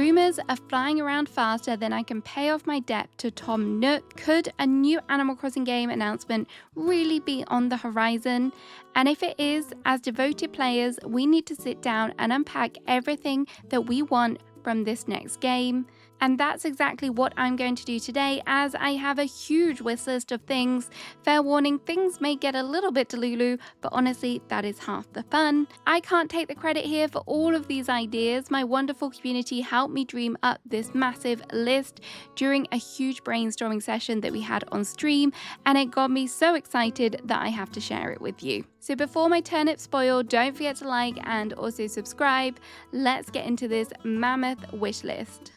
Rumors are flying around faster than I can pay off my debt to Tom Nook. Could a new Animal Crossing game announcement really be on the horizon? And if it is, as devoted players, we need to sit down and unpack everything that we want from this next game. And that's exactly what I'm going to do today, as I have a huge wish list of things. Fair warning, things may get a little bit delulu, but honestly, that is half the fun. I can't take the credit here for all of these ideas. My wonderful community helped me dream up this massive list during a huge brainstorming session that we had on stream, and it got me so excited that I have to share it with you. So before my turnips spoil, don't forget to like and also subscribe. Let's get into this mammoth wish list.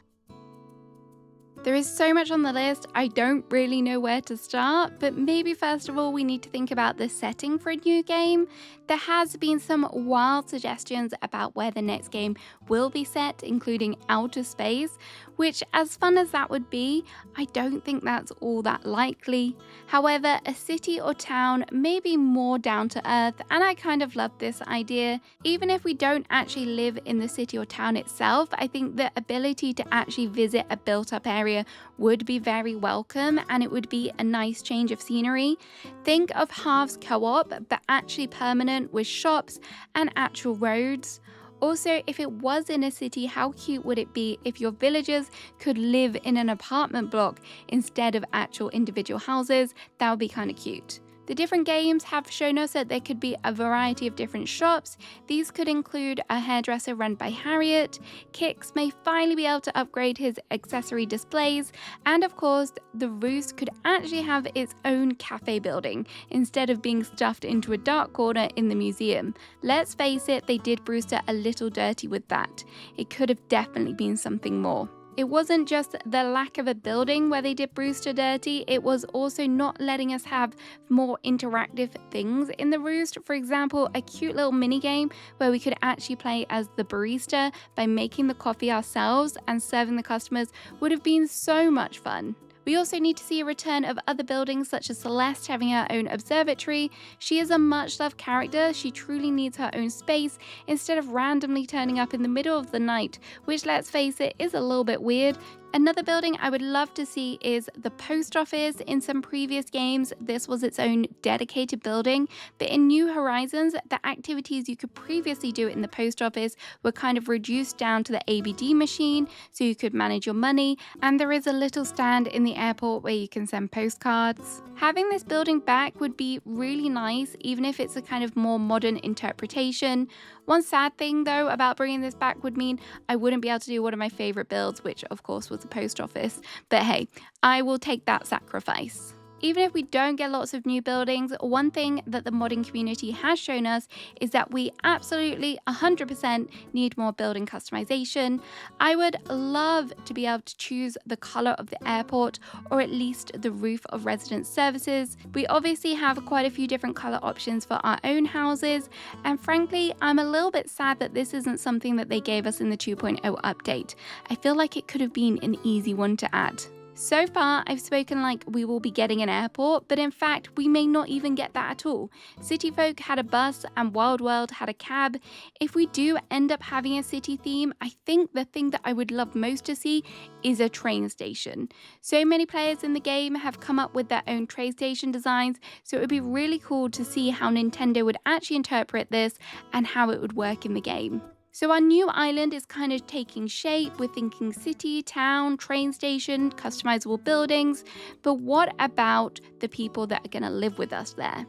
There is so much on the list, I don't really know where to start, but maybe first of all we need to think about the setting for a new game. There has been some wild suggestions about where the next game will be set, including outer space, which, as fun as that would be, I don't think that's all that likely. However, a city or town may be more down to earth, and I kind of love this idea. Even if we don't actually live in the city or town itself, I think the ability to actually visit a built-up area would be very welcome, and it would be a nice change of scenery. Think of halves co-op, but actually permanent with shops and actual roads. Also, if it was in a city, how cute would it be if your villagers could live in an apartment block instead of actual individual houses? That would be kind of cute. The different games have shown us that there could be a variety of different shops. These could include a hairdresser run by Harriet, Kix may finally be able to upgrade his accessory displays, and of course, the Roost could actually have its own cafe building instead of being stuffed into a dark corner in the museum. Let's face it, they did Brewster a little dirty with that. It could have definitely been something more. It wasn't just the lack of a building where they did Brewster dirty, it was also not letting us have more interactive things in the Roost. For example, a cute little mini game where we could actually play as the barista by making the coffee ourselves and serving the customers would have been so much fun. We also need to see a return of other buildings, such as Celeste having her own observatory. She is a much loved character, she truly needs her own space instead of randomly turning up in the middle of the night, which, let's face it, is a little bit weird. Another building I would love to see is the post office. In some previous games, this was its own dedicated building, but in New Horizons, the activities you could previously do in the post office were kind of reduced down to the ABD machine, so you could manage your money, and there is a little stand in the airport where you can send postcards. Having this building back would be really nice, even if it's a kind of more modern interpretation. One sad thing though about bringing this back would mean I wouldn't be able to do one of my favorite builds, which of course was the post office, but hey, I will take that sacrifice. Even if we don't get lots of new buildings, one thing that the modding community has shown us is that we absolutely 100% need more building customization. I would love to be able to choose the color of the airport, or at least the roof of resident services. We obviously have quite a few different color options for our own houses, and frankly, I'm a little bit sad that this isn't something that they gave us in the 2.0 update. I feel like it could have been an easy one to add. So far, I've spoken like we will be getting an airport, but in fact, we may not even get that at all. City Folk had a bus and Wild World had a cab. If we do end up having a city theme, I think the thing that I would love most to see is a train station. So many players in the game have come up with their own train station designs, so it would be really cool to see how Nintendo would actually interpret this and how it would work in the game. So our new island is kind of taking shape. We're thinking city, town, train station, customizable buildings, but what about the people that are going to live with us there?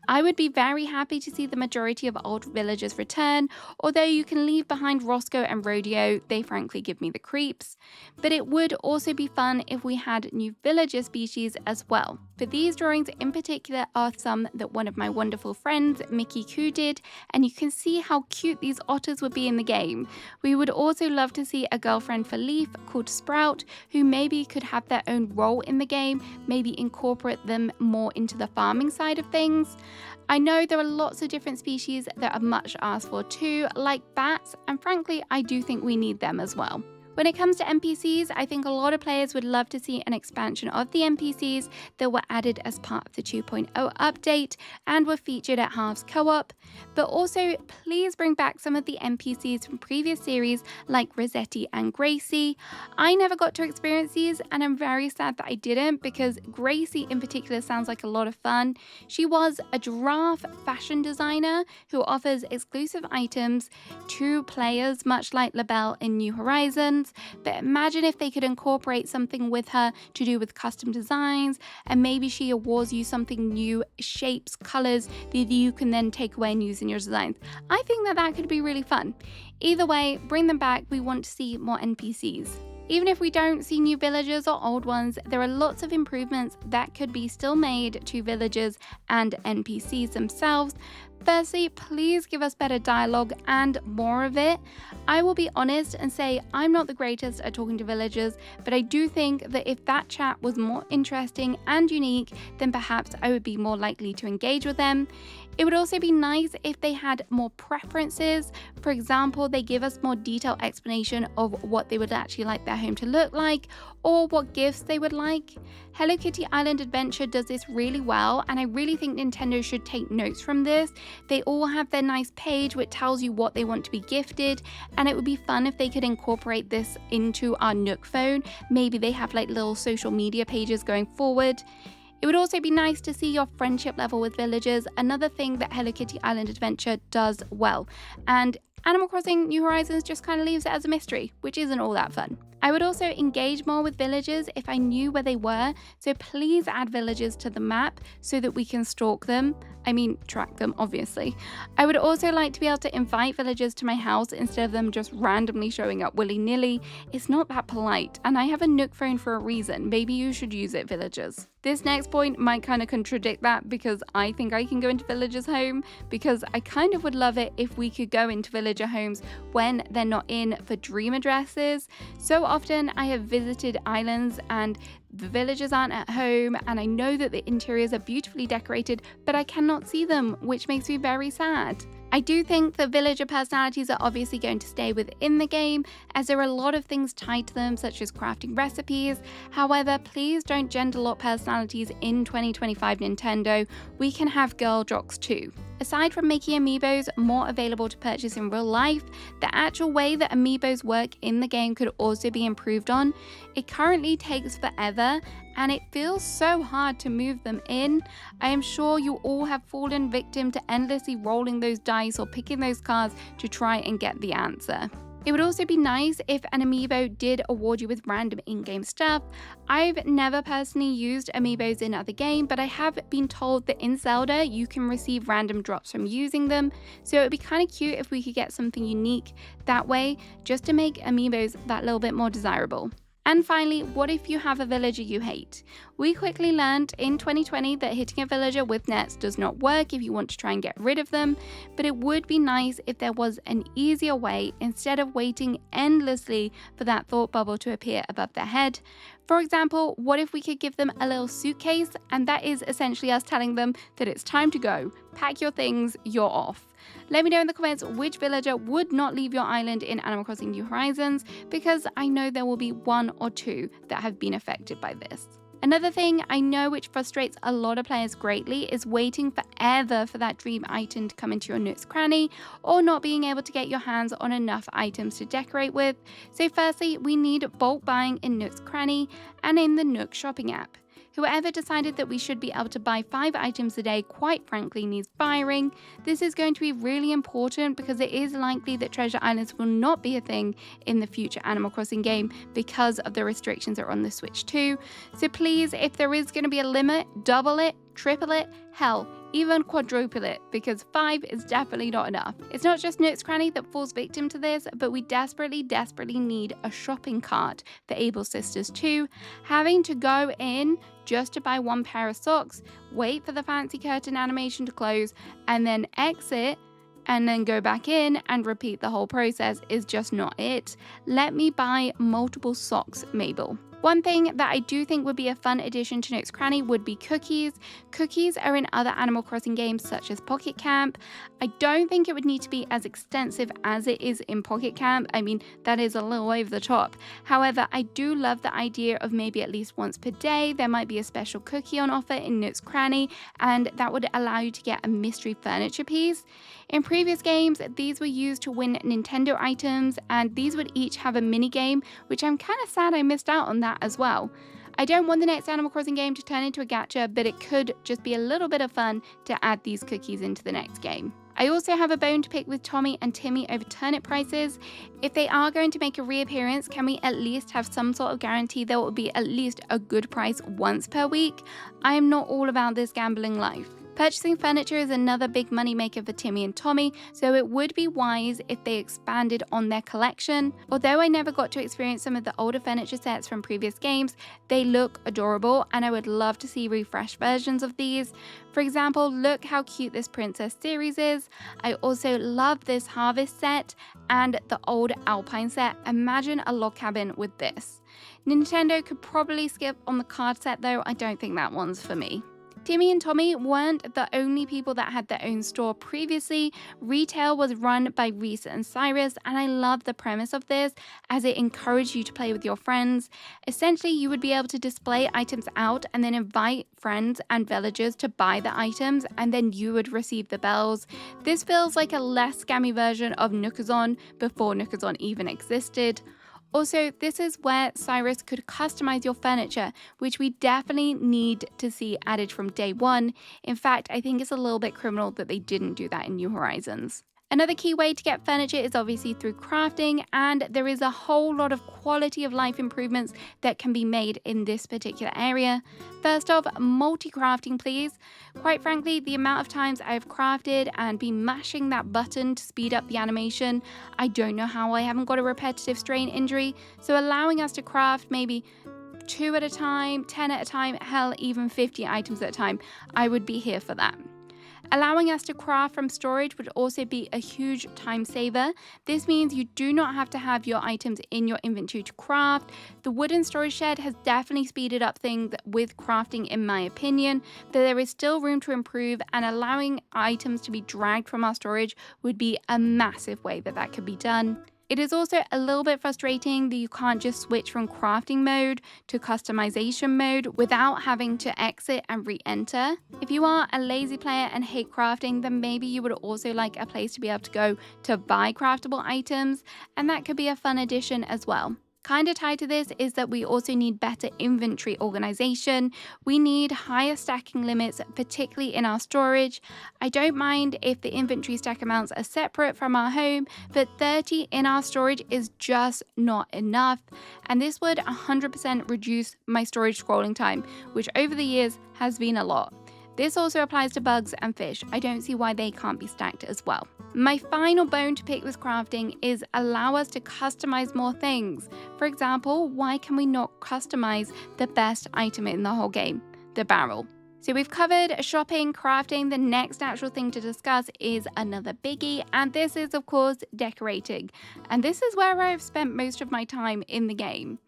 I would be very happy to see the majority of old villagers return, although you can leave behind Roscoe and Rodeo, they frankly give me the creeps. But it would also be fun if we had new villager species as well. For these drawings in particular are some that one of my wonderful friends, Mickey Koo, did, and you can see how cute these otters would be in the game. We would also love to see a girlfriend for Leaf called Sprout, who maybe could have their own role in the game, maybe incorporate them more into the farming side of things. I know there are lots of different species that are much asked for too, like bats, and frankly, I do think we need them as well. When it comes to NPCs, I think a lot of players would love to see an expansion of the NPCs that were added as part of the 2.0 update and were featured at Halves Co-op, but also please bring back some of the NPCs from previous series like Rossetti and Gracie. I never got to experience these and I'm very sad that I didn't, because Gracie in particular sounds like a lot of fun. She was a giraffe fashion designer who offers exclusive items to players, much like LaBelle in New Horizons. But imagine if they could incorporate something with her to do with custom designs, and maybe she awards you something new, shapes, colors that you can then take away and use in your designs. I think that could be really fun. Either way, bring them back. We want to see more NPCs. Even if we don't see new villagers or old ones, there are lots of improvements that could be still made to villagers and NPCs themselves. Firstly, please give us better dialogue and more of it. I will be honest and say I'm not the greatest at talking to villagers, but I do think that if that chat was more interesting and unique, then perhaps I would be more likely to engage with them. It would also be nice if they had more preferences. For example, they give us more detailed explanation of what they would actually like their home to look like, or what gifts they would like. Hello Kitty Island Adventure does this really well, and I really think Nintendo should take notes from this. They all have their nice page which tells you what they want to be gifted, and it would be fun if they could incorporate this into our Nook phone. Maybe they have like little social media pages going forward. It would also be nice to see your friendship level with villagers, another thing that Hello Kitty Island Adventure does well. And Animal Crossing New Horizons just kind of leaves it as a mystery, which isn't all that fun. I would also engage more with villagers if I knew where they were, so please add villagers to the map so that we can stalk them. I mean, track them, obviously. I would also like to be able to invite villagers to my house instead of them just randomly showing up willy-nilly. It's not that polite, and I have a Nook phone for a reason. Maybe you should use it, villagers. This next point might kind of contradict that, because I think I can go into villagers' home, because I kind of would love it if we could go into villager homes when they're not in for dream addresses. So often I have visited islands and the villagers aren't at home, and I know that the interiors are beautifully decorated, but I cannot see them, which makes me very sad. I do think the villager personalities are obviously going to stay within the game, as there are a lot of things tied to them, such as crafting recipes. However, please don't gender lock personalities in 2025 Nintendo. We can have girl jocks too. Aside from making Amiibos more available to purchase in real life, the actual way that Amiibos work in the game could also be improved on. It currently takes forever, and it feels so hard to move them in. I am sure you all have fallen victim to endlessly rolling those dice or picking those cards to try and get the answer. It would also be nice if an Amiibo did award you with random in-game stuff. I've never personally used Amiibos in other games, but I have been told that in Zelda you can receive random drops from using them, so it would be kind of cute if we could get something unique that way, just to make Amiibos that little bit more desirable. And finally, what if you have a villager you hate? We quickly learned in 2020 that hitting a villager with nets does not work if you want to try and get rid of them, but it would be nice if there was an easier way instead of waiting endlessly for that thought bubble to appear above their head. For example, what if we could give them a little suitcase, and that is essentially us telling them that it's time to go, pack your things, you're off. Let me know in the comments which villager would not leave your island in Animal Crossing New Horizons, because I know there will be one or two that have been affected by this. Another thing I know which frustrates a lot of players greatly is waiting forever for that dream item to come into your Nook's cranny, or not being able to get your hands on enough items to decorate with. So firstly, we need bulk buying in Nook's cranny and in the Nook shopping app. Whoever decided that we should be able to buy 5 items a day quite frankly needs firing. This is going to be really important because it is likely that treasure islands will not be a thing in the future Animal Crossing game because of the restrictions that are on the Switch too. So please, if there is going to be a limit, double it, triple it, hell, even quadruple it, because 5 is definitely not enough. It's not just Nook's Cranny that falls victim to this, but we desperately need a shopping cart for Able Sisters too. Having to go in just to buy 1 pair of socks, wait for the fancy curtain animation to close, and then exit, and then go back in and repeat the whole process is just not it. Let me buy multiple socks, Mabel. One thing that I do think would be a fun addition to Nook's Cranny would be cookies. Cookies are in other Animal Crossing games such as Pocket Camp. I don't think it would need to be as extensive as it is in Pocket Camp. I mean, that is a little over the top. However, I do love the idea of maybe at least once per day there might be a special cookie on offer in Nook's Cranny, and that would allow you to get a mystery furniture piece. In previous games, these were used to win Nintendo items, and these would each have a mini game, which I'm kind of sad I missed out on that as well. I don't want the next Animal Crossing game to turn into a gacha, but it could just be a little bit of fun to add these cookies into the next game. I also have a bone to pick with Tommy and Timmy over turnip prices. If they are going to make a reappearance, can we at least have some sort of guarantee there will be at least a good price once per week? I am not all about this gambling life. Purchasing furniture is another big money maker for Timmy and Tommy, so it would be wise if they expanded on their collection. Although I never got to experience some of the older furniture sets from previous games, they look adorable and I would love to see refreshed versions of these. For example, look how cute this Princess series is. I also love this Harvest set and the old Alpine set. Imagine a log cabin with this. Nintendo could probably skip on the card set though, I don't think that one's for me. Timmy and Tommy weren't the only people that had their own store previously. Retail was run by Reese and Cyrus, and I love the premise of this as it encouraged you to play with your friends. Essentially, you would be able to display items out and then invite friends and villagers to buy the items, and then you would receive the bells. This feels like a less scammy version of Nookazon before Nookazon even existed. Also, this is where Cyrus could customize your furniture, which we definitely need to see added from day one. In fact, I think it's a little bit criminal that they didn't do that in New Horizons. Another key way to get furniture is obviously through crafting, and there is a whole lot of quality of life improvements that can be made in this particular area. First off, multi-crafting please. Quite frankly, the amount of times I've crafted and been mashing that button to speed up the animation, I don't know how I haven't got a repetitive strain injury, so allowing us to craft maybe 2 at a time, 10 at a time, hell, even 50 items at a time, I would be here for that. Allowing us to craft from storage would also be a huge time saver. This means you do not have to have your items in your inventory to craft. The wooden storage shed has definitely speeded up things with crafting in my opinion, but there is still room to improve, and allowing items to be dragged from our storage would be a massive way that could be done. It is also a little bit frustrating that you can't just switch from crafting mode to customization mode without having to exit and re-enter. If you are a lazy player and hate crafting, then maybe you would also like a place to be able to go to buy craftable items, and that could be a fun addition as well. Kind of tied to this is that we also need better inventory organization. We need higher stacking limits, particularly in our storage. I don't mind if the inventory stack amounts are separate from our home, but 30 in our storage is just not enough. And this would 100% reduce my storage scrolling time, which over the years has been a lot. This also applies to bugs and fish. I don't see why they can't be stacked as well. My final bone to pick with crafting is allow us to customize more things. For example, why can we not customize the best item in the whole game? The barrel. So we've covered shopping, crafting. The next natural thing to discuss is another biggie, and this is of course decorating. And this is where I've spent most of my time in the game.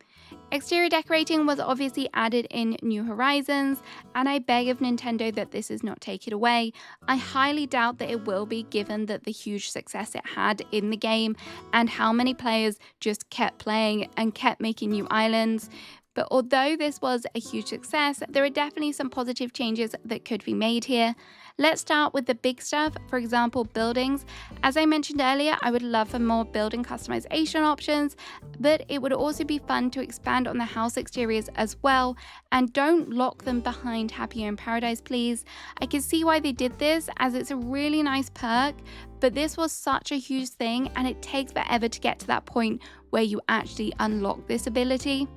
Exterior decorating was obviously added in New Horizons, and I beg of Nintendo that this is not take it away. I highly doubt that it will be, given that the huge success it had in the game and how many players just kept playing and kept making new islands. But although this was a huge success, there are definitely some positive changes that could be made here. Let's start with the big stuff, for example, buildings. As I mentioned earlier, I would love for more building customization options, but it would also be fun to expand on the house exteriors as well, and don't lock them behind Happier in Paradise, please. I can see why they did this, as it's a really nice perk, but this was such a huge thing, and it takes forever to get to that point where you actually unlock this ability.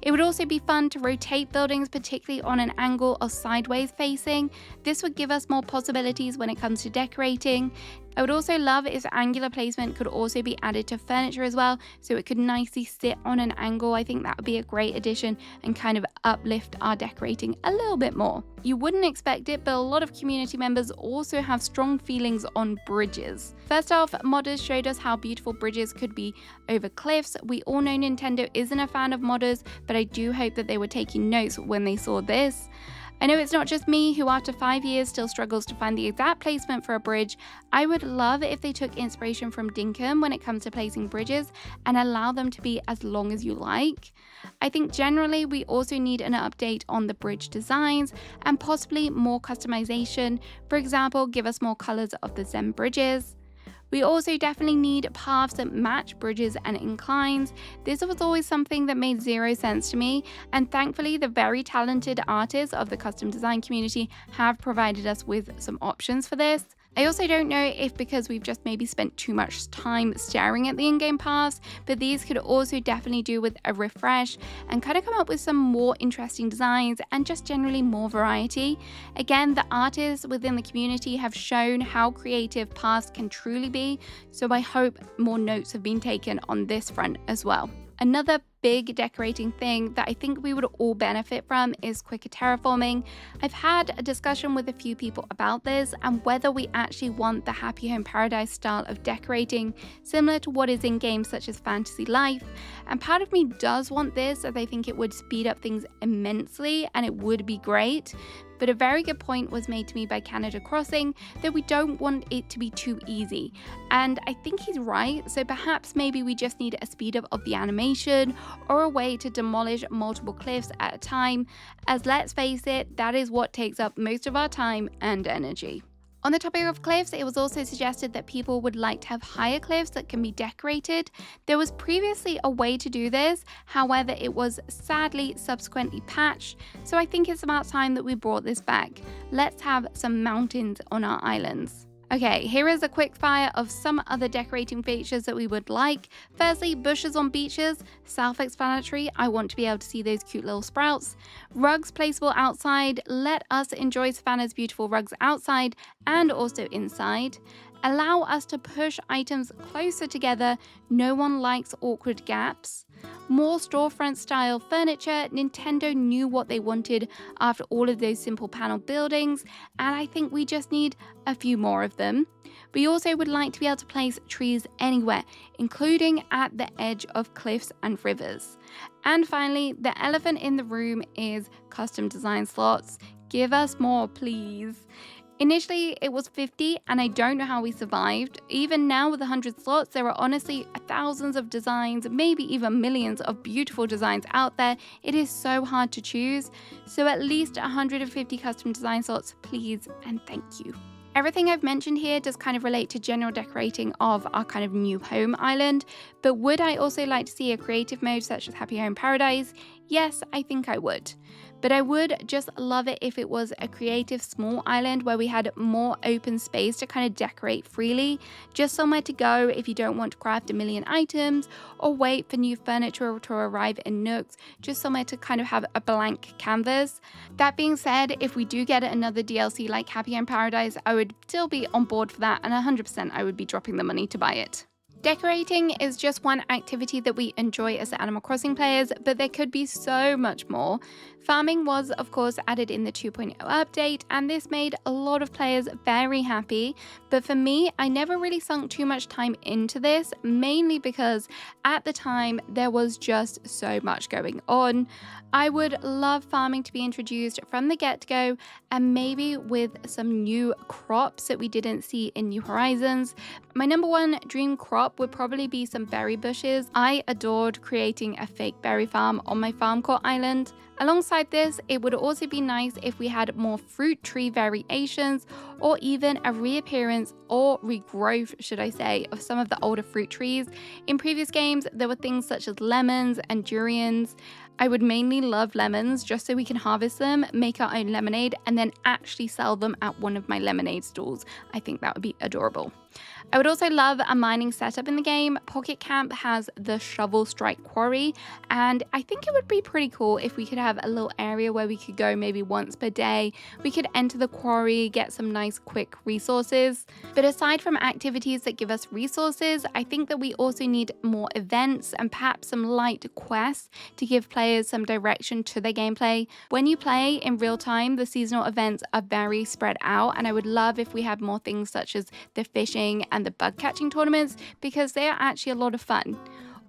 It would also be fun to rotate buildings, particularly on an angle or sideways facing. This would give us more possibilities when it comes to decorating. I would also love if angular placement could also be added to furniture as well, so it could nicely sit on an angle. I think that would be a great addition and kind of uplift our decorating a little bit more. You wouldn't expect it, but a lot of community members also have strong feelings on bridges. First off, modders showed us how beautiful bridges could be over cliffs. We all know Nintendo isn't a fan of modders, but I do hope that they were taking notes when they saw this. I know it's not just me who after 5 years still struggles to find the exact placement for a bridge. I would love if they took inspiration from Dinkum when it comes to placing bridges and allow them to be as long as you like. I think generally we also need an update on the bridge designs and possibly more customization. For example, give us more colors of the Zen bridges. We also definitely need paths that match bridges and inclines. This was always something that made zero sense to me, and thankfully the very talented artists of the custom design community have provided us with some options for this. I also don't know if because we've just maybe spent too much time staring at the in-game paths, but these could also definitely do with a refresh and kind of come up with some more interesting designs and just generally more variety. Again, the artists within the community have shown how creative paths can truly be, so I hope more notes have been taken on this front as well. Another big decorating thing that I think we would all benefit from is quicker terraforming. I've had a discussion with a few people about this and whether we actually want the Happy Home Paradise style of decorating similar to what is in games such as Fantasy Life. And part of me does want this, as I think it would speed up things immensely and it would be great. But a very good point was made to me by Canada Crossing that we don't want it to be too easy. And I think he's right, so perhaps maybe we just need a speed up of the animation or a way to demolish multiple cliffs at a time, as let's face it, that is what takes up most of our time and energy. On the topic of cliffs, it was also suggested that people would like to have higher cliffs that can be decorated. There was previously a way to do this, however it was sadly subsequently patched, so I think it's about time that we brought this back. Let's have some mountains on our islands. Okay, here is a quick fire of some other decorating features that we would like. Firstly, bushes on beaches, self-explanatory. I want to be able to see those cute little sprouts. Rugs placeable outside. Let us enjoy Savannah's beautiful rugs outside and also inside. Allow us to push items closer together. No one likes awkward gaps. More storefront style furniture. Nintendo knew what they wanted after all of those simple panel buildings, and I think we just need a few more of them. We also would like to be able to place trees anywhere, including at the edge of cliffs and rivers. And finally, the elephant in the room is custom design slots. Give us more, please. Initially, it was 50, and I don't know how we survived. Even now with 100 slots, there are honestly thousands of designs, maybe even millions of beautiful designs out there. It is so hard to choose. So at least 150 custom design slots, please and thank you. Everything I've mentioned here does kind of relate to general decorating of our kind of new home island, but would I also like to see a creative mode such as Happy Home Paradise? Yes, I think I would. But I would just love it if it was a creative small island where we had more open space to kind of decorate freely, just somewhere to go if you don't want to craft a million items or wait for new furniture to arrive in nooks, just somewhere to kind of have a blank canvas. That being said, if we do get another DLC like Happy Home Paradise, I would still be on board for that, and 100% I would be dropping the money to buy it. Decorating is just one activity that we enjoy as Animal Crossing players, but there could be so much more. Farming was, of course, added in the 2.0 update, and this made a lot of players very happy. But for me, I never really sunk too much time into this, mainly because at the time there was just so much going on. I would love farming to be introduced from the get-go, and maybe with some new crops that we didn't see in New Horizons. My number one dream crop would probably be some berry bushes. I adored creating a fake berry farm on my farm court island. Alongside this, it would also be nice if we had more fruit tree variations, or even a reappearance or regrowth, should I say, of some of the older fruit trees. In previous games, there were things such as lemons and durians. I would mainly love lemons just so we can harvest them, make our own lemonade, and then actually sell them at one of my lemonade stalls. I think that would be adorable. I would also love a mining setup in the game. Pocket Camp has the Shovel Strike Quarry, and I think it would be pretty cool if we could have a little area where we could go maybe once per day. We could enter the quarry, get some nice quick resources. But aside from activities that give us resources, I think that we also need more events and perhaps some light quests to give players some direction to their gameplay. When you play in real time, the seasonal events are very spread out, and I would love if we had more things such as the fishing and the bug catching tournaments, because they are actually a lot of fun.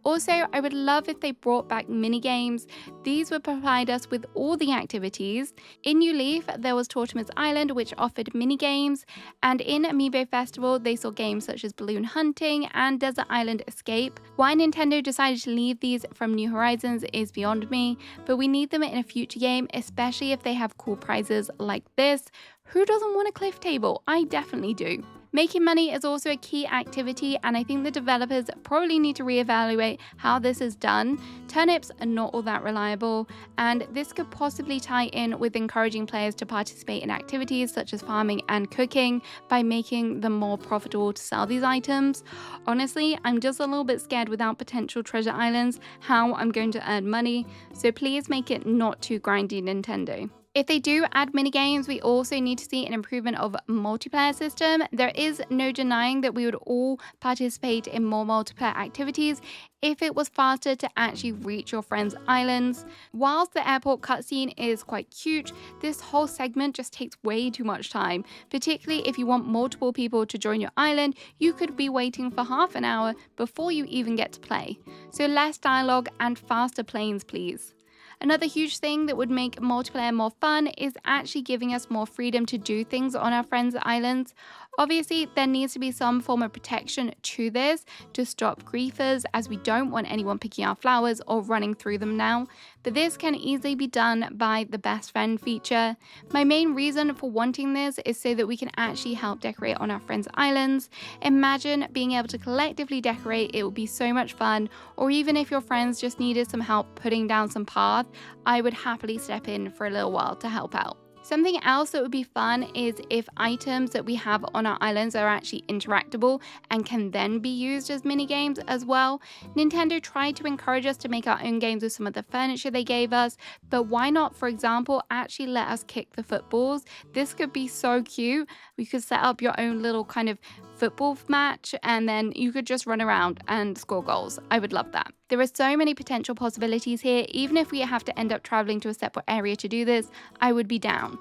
Also, I would love if they brought back mini games. These would provide us with all the activities. In New Leaf, there was Tortimer's Island, which offered mini games, and in Amiibo Festival, they saw games such as balloon hunting and Desert Island Escape. Why Nintendo decided to leave these from New Horizons is beyond me, but we need them in a future game, especially if they have cool prizes like this. Who doesn't want a cliff table? I definitely do. Making money is also a key activity, and I think the developers probably need to reevaluate how this is done. Turnips are not all that reliable, and this could possibly tie in with encouraging players to participate in activities such as farming and cooking by making them more profitable to sell these items. Honestly, I'm just a little bit scared without potential treasure islands how I'm going to earn money, so please make it not too grindy, Nintendo. If they do add minigames, we also need to see an improvement of multiplayer system. There is no denying that we would all participate in more multiplayer activities if it was faster to actually reach your friends' islands. Whilst the airport cutscene is quite cute, this whole segment just takes way too much time. Particularly if you want multiple people to join your island, you could be waiting for half an hour before you even get to play. So less dialogue and faster planes, please. Another huge thing that would make multiplayer more fun is actually giving us more freedom to do things on our friends' islands. Obviously, there needs to be some form of protection to this to stop griefers, as we don't want anyone picking our flowers or running through them now, but this can easily be done by the best friend feature. My main reason for wanting this is so that we can actually help decorate on our friends' islands. Imagine being able to collectively decorate, it would be so much fun, or even if your friends just needed some help putting down some path, I would happily step in for a little while to help out. Something else that would be fun is if items that we have on our islands are actually interactable and can then be used as mini games as well. Nintendo tried to encourage us to make our own games with some of the furniture they gave us, but why not, for example, actually let us kick the footballs? This could be so cute. We could set up your own little kind of football match, and then you could just run around and score goals. I would love that. There are so many potential possibilities here. Even if we have to end up traveling to a separate area to do this, I would be down.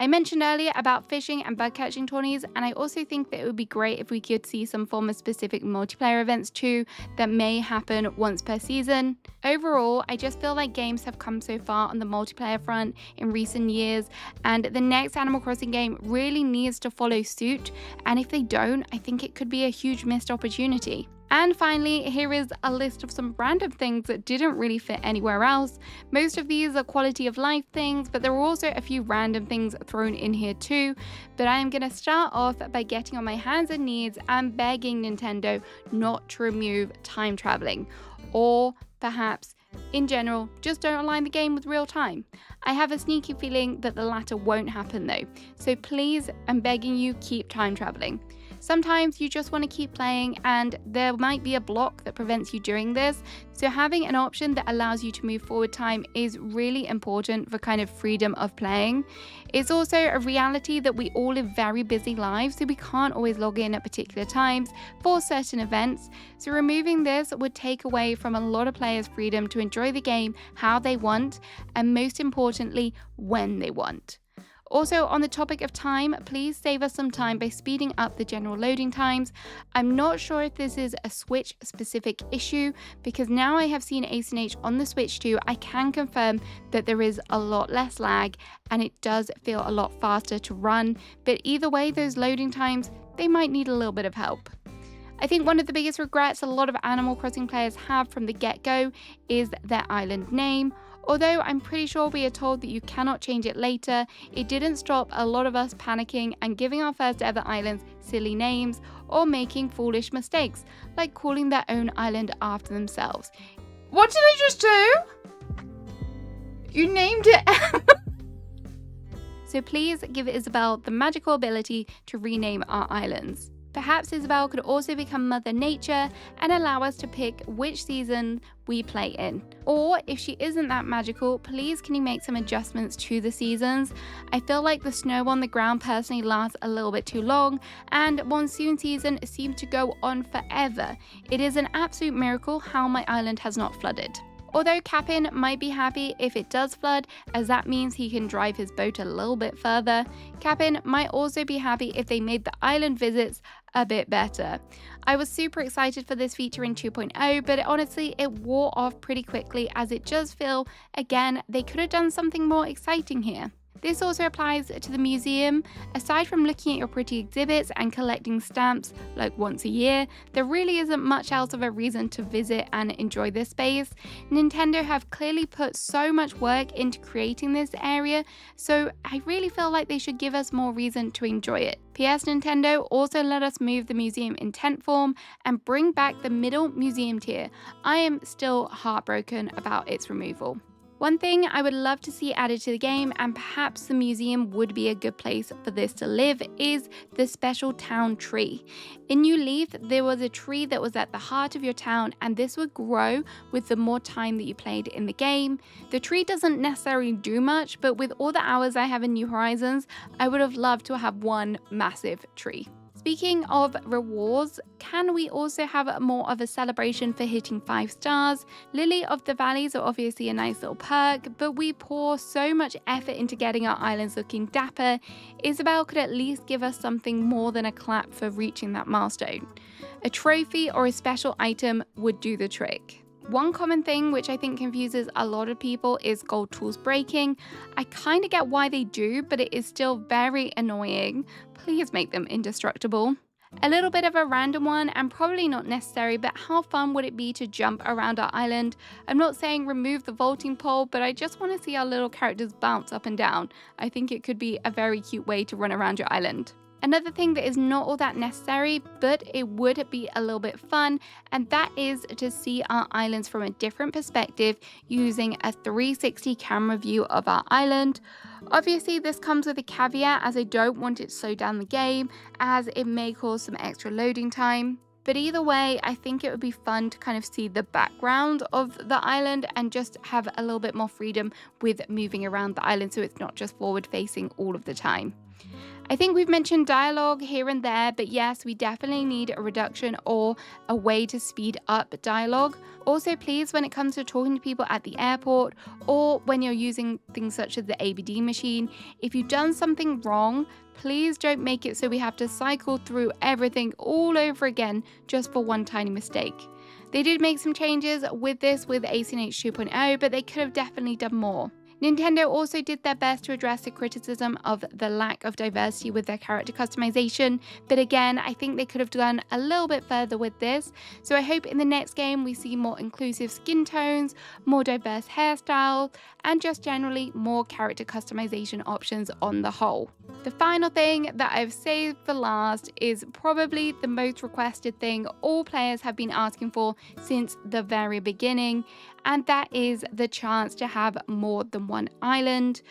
I mentioned earlier about fishing and bug catching tourneys, and I also think that it would be great if we could see some form of specific multiplayer events too that may happen once per season. Overall, I just feel like games have come so far on the multiplayer front in recent years, and the next Animal Crossing game really needs to follow suit, and if they don't, I think it could be a huge missed opportunity. And finally, here is a list of some random things that didn't really fit anywhere else. Most of these are quality of life things, but there are also a few random things thrown in here too. But I am going to start off by getting on my hands and knees and begging Nintendo not to remove time traveling. Or perhaps, in general, just don't align the game with real time. I have a sneaky feeling that the latter won't happen though. So please, I'm begging you, keep time traveling. Sometimes you just want to keep playing and there might be a block that prevents you doing this, so having an option that allows you to move forward time is really important for kind of freedom of playing. It's also a reality that we all live very busy lives, so we can't always log in at particular times for certain events, so removing this would take away from a lot of players' freedom to enjoy the game how they want, and most importantly, when they want. Also, on the topic of time, please save us some time by speeding up the general loading times. I'm not sure if this is a Switch specific issue, because now I have seen acnh on the Switch too, I can confirm that there is a lot less lag and it does feel a lot faster to run, but either way, those loading times, they might need a little bit of help. I think one of the biggest regrets a lot of Animal Crossing players have from the get-go is their island name. Although I'm pretty sure we are told that you cannot change it later, it didn't stop a lot of us panicking and giving our first ever islands silly names or making foolish mistakes, like calling their own island after themselves. What did I just do? You named it. So please give Isabelle the magical ability to rename our islands. Perhaps Isabelle could also become Mother Nature and allow us to pick which season we play in. Or if she isn't that magical, please can you make some adjustments to the seasons? I feel like the snow on the ground personally lasts a little bit too long, and monsoon season seems to go on forever. It is an absolute miracle how my island has not flooded. Although Cap'n might be happy if it does flood, as that means he can drive his boat a little bit further, Cap'n might also be happy if they made the island visits a bit better. I was super excited for this feature in 2.0, but honestly it wore off pretty quickly, as it does feel, again, they could have done something more exciting here. This also applies to the museum. Aside from looking at your pretty exhibits and collecting stamps like once a year, there really isn't much else of a reason to visit and enjoy this space. Nintendo have clearly put so much work into creating this area, so I really feel like they should give us more reason to enjoy it. PS Nintendo also let us move the museum in tent form and bring back the middle museum tier. I am still heartbroken about its removal. One thing I would love to see added to the game, and perhaps the museum would be a good place for this to live, is the special town tree. In New Leaf, there was a tree that was at the heart of your town, and this would grow with the more time that you played in the game. The tree doesn't necessarily do much, but with all the hours I have in New Horizons, I would have loved to have one massive tree. Speaking of rewards, can we also have more of a celebration for hitting 5 stars? Lily of the Valleys are obviously a nice little perk, but we pour so much effort into getting our islands looking dapper. Isabelle could at least give us something more than a clap for reaching that milestone. A trophy or a special item would do the trick. One common thing which I think confuses a lot of people is gold tools breaking. I kind of get why they do, but it is still very annoying. Please make them indestructible. A little bit of a random one, and probably not necessary, but how fun would it be to jump around our island? I'm not saying remove the vaulting pole, but I just want to see our little characters bounce up and down. I think it could be a very cute way to run around your island. Another thing that is not all that necessary, but it would be a little bit fun, and that is to see our islands from a different perspective using a 360 camera view of our island. Obviously, this comes with a caveat, as I don't want it to slow down the game, as it may cause some extra loading time. But either way, I think it would be fun to kind of see the background of the island and just have a little bit more freedom with moving around the island, so it's not just forward facing all of the time. I think we've mentioned dialogue here and there, but yes, we definitely need a reduction or a way to speed up dialogue. Also, please, when it comes to talking to people at the airport or when you're using things such as the ABD machine, if you've done something wrong, please don't make it so we have to cycle through everything all over again just for one tiny mistake. They did make some changes with this with acnh 2.0, but they could have definitely done more. Nintendo also did their best to address the criticism of the lack of diversity with their character customization, but again, I think they could have gone a little bit further with this. So I hope in the next game we see more inclusive skin tones, more diverse hairstyles, and just generally more character customization options on the whole. The final thing that I've saved for last is probably the most requested thing all players have been asking for since the very beginning, and that is the chance to have more than one island.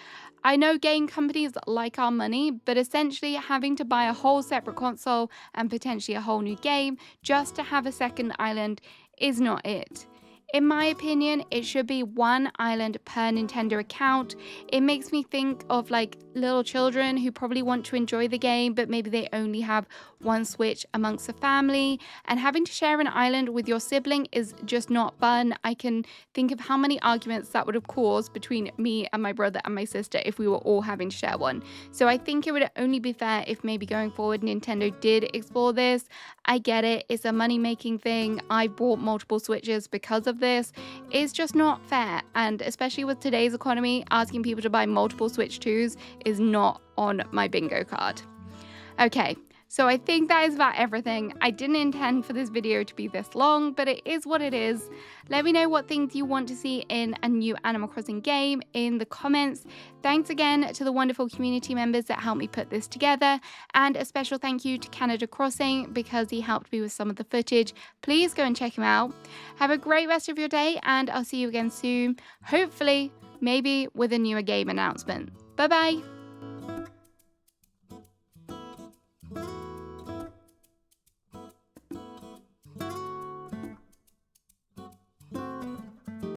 I know game companies like our money, but essentially having to buy a whole separate console and potentially a whole new game just to have a second island is not it. In my opinion, it should be one island per Nintendo account. It makes me think of like little children who probably want to enjoy the game, but maybe they only have one Switch amongst the family, and having to share an island with your sibling is just not fun. I can think of how many arguments that would have caused between me and my brother and my sister if we were all having to share one. So I think it would only be fair if maybe going forward Nintendo did explore this. I get it, it's a money-making thing. I bought multiple Switches because of this. It's just not fair, and especially with today's economy, asking people to buy multiple Switch 2s is not on my bingo card. Okay, so I think that is about everything. I didn't intend for this video to be this long, but it is what it is. Let me know what things you want to see in a new Animal Crossing game in the comments. Thanks again to the wonderful community members that helped me put this together, and a special thank you to Canada Crossing because he helped me with some of the footage. Please go and check him out. Have a great rest of your day, and I'll see you again soon, hopefully maybe with a newer game announcement. Bye bye!